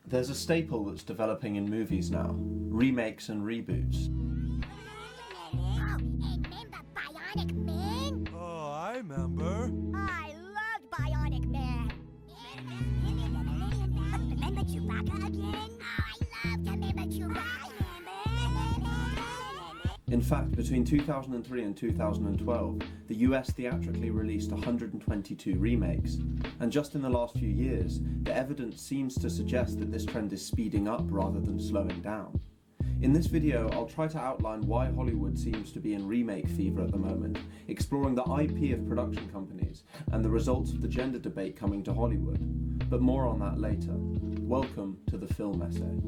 There's a staple that's developing in movies now, remakes and reboots. Remember Bionic Man? Oh, I remember. I loved Bionic Man. Remember Chewbacca again? Oh, I loved to remember Chewbacca. In fact, between 2003 and 2012, the US theatrically released 122 remakes, and just in the last few years, the evidence seems to suggest that this trend is speeding up rather than slowing down. In this video, I'll try to outline why Hollywood seems to be in remake fever at the moment, exploring the IP of production companies and the results of the gender debate coming to Hollywood. But more on that later. Welcome to the Film Essay.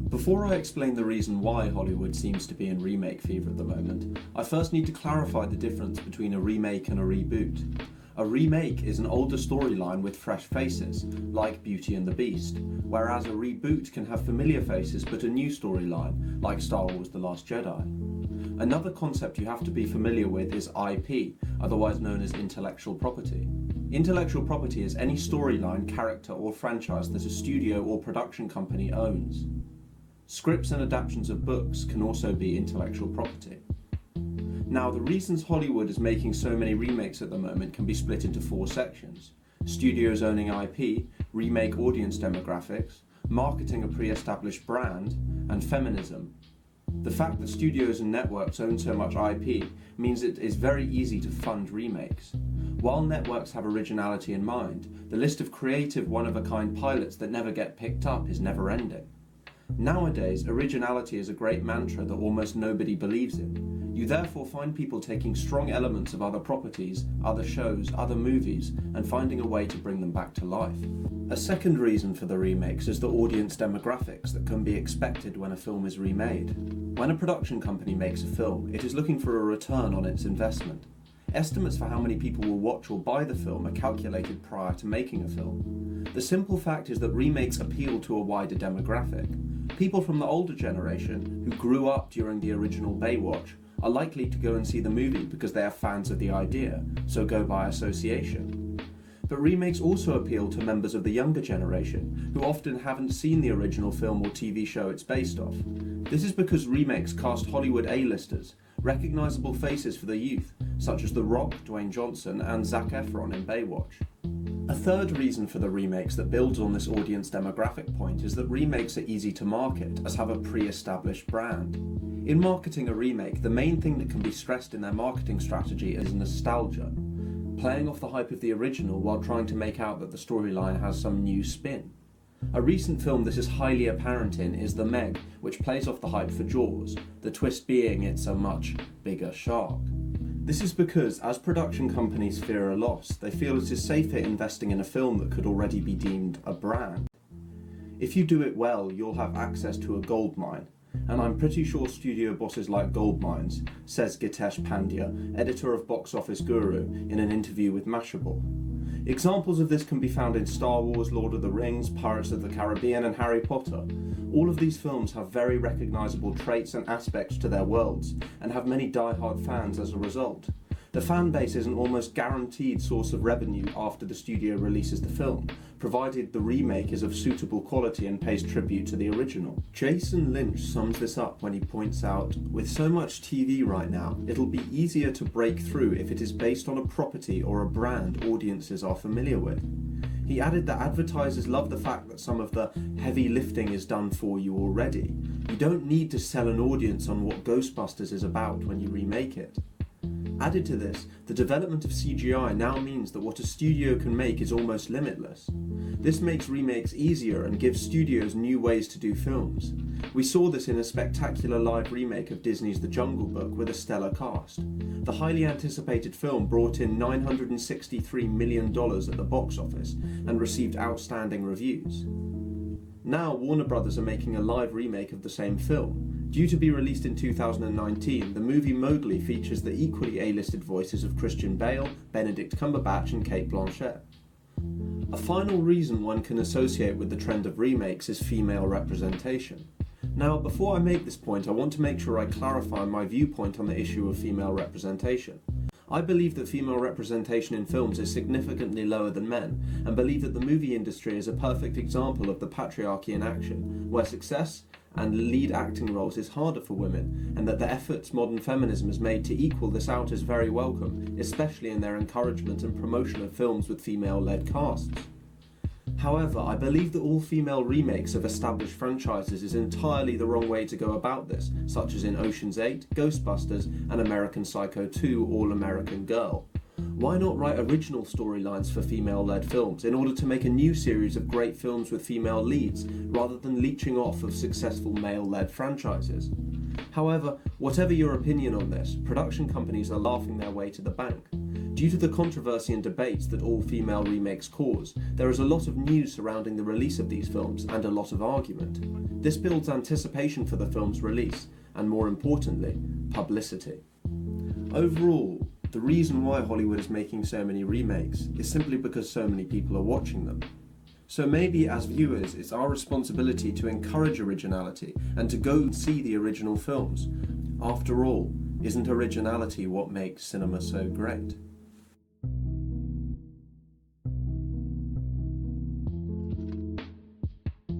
Before I explain the reason why Hollywood seems to be in remake fever at the moment, I first need to clarify the difference between a remake and a reboot. A remake is an older storyline with fresh faces, like Beauty and the Beast, whereas a reboot can have familiar faces but a new storyline, like Star Wars The Last Jedi. Another concept you have to be familiar with is IP, otherwise known as intellectual property. Intellectual property is any storyline, character or franchise that a studio or production company owns. Scripts and adaptations of books can also be intellectual property. Now, the reasons Hollywood is making so many remakes at the moment can be split into 4 sections: studios owning IP, remake audience demographics, marketing a pre-established brand, and feminism. The fact that studios and networks own so much IP means it is very easy to fund remakes. While networks have originality in mind, the list of creative one-of-a-kind pilots that never get picked up is never-ending. Nowadays, originality is a great mantra that almost nobody believes in. You therefore find people taking strong elements of other properties, other shows, other movies, and finding a way to bring them back to life. A second reason for the remakes is the audience demographics that can be expected when a film is remade. When a production company makes a film, it is looking for a return on its investment. Estimates for how many people will watch or buy the film are calculated prior to making a film. The simple fact is that remakes appeal to a wider demographic. People from the older generation, who grew up during the original Baywatch, are likely to go and see the movie because they are fans of the idea, so go by association. But remakes also appeal to members of the younger generation, who often haven't seen the original film or TV show it's based off. This is because remakes cast Hollywood A-listers, recognizable faces for the youth, such as The Rock, Dwayne Johnson, and Zac Efron in Baywatch. A third reason for the remakes that builds on this audience demographic point is that remakes are easy to market, as have a pre-established brand. In marketing a remake, the main thing that can be stressed in their marketing strategy is nostalgia, playing off the hype of the original while trying to make out that the storyline has some new spin. A recent film this is highly apparent in is The Meg, which plays off the hype for Jaws, the twist being it's a much bigger shark. This is because, as production companies fear a loss, they feel it is safer investing in a film that could already be deemed a brand. If you do it well, you'll have access to a goldmine, and I'm pretty sure studio bosses like gold mines, says Gitesh Pandya, editor of Box Office Guru, in an interview with Mashable. Examples of this can be found in Star Wars, Lord of the Rings, Pirates of the Caribbean, and Harry Potter. All of these films have very recognisable traits and aspects to their worlds, and have many die-hard fans as a result. The fan base is an almost guaranteed source of revenue after the studio releases the film, provided the remake is of suitable quality and pays tribute to the original. Jason Lynch sums this up when he points out, "With so much TV right now, it'll be easier to break through if it is based on a property or a brand audiences are familiar with." He added that advertisers love the fact that some of the heavy lifting is done for you already. You don't need to sell an audience on what Ghostbusters is about when you remake it. Added to this, the development of CGI now means that what a studio can make is almost limitless. This makes remakes easier and gives studios new ways to do films. We saw this in a spectacular live remake of Disney's The Jungle Book with a stellar cast. The highly anticipated film brought in $963 million at the box office and received outstanding reviews. Now Warner Brothers are making a live remake of the same film. Due to be released in 2019, the movie Mowgli features the equally A-listed voices of Christian Bale, Benedict Cumberbatch and Cate Blanchett. A final reason one can associate with the trend of remakes is female representation. Now, before I make this point, I want to make sure I clarify my viewpoint on the issue of female representation. I believe that female representation in films is significantly lower than men, and believe that the movie industry is a perfect example of the patriarchy in action, where success and lead acting roles is harder for women, and that the efforts modern feminism has made to equal this out is very welcome, especially in their encouragement and promotion of films with female-led casts. However, I believe that all female remakes of established franchises is entirely the wrong way to go about this, such as in Ocean's 8, Ghostbusters, and American Psycho 2 All-American Girl. Why not write original storylines for female-led films in order to make a new series of great films with female leads, rather than leeching off of successful male-led franchises? However, whatever your opinion on this, production companies are laughing their way to the bank. Due to the controversy and debates that all-female remakes cause, there is a lot of news surrounding the release of these films and a lot of argument. This builds anticipation for the film's release, and more importantly, publicity. Overall, the reason why Hollywood is making so many remakes is simply because so many people are watching them. So maybe as viewers, it's our responsibility to encourage originality and to go see the original films. After all, isn't originality what makes cinema so great?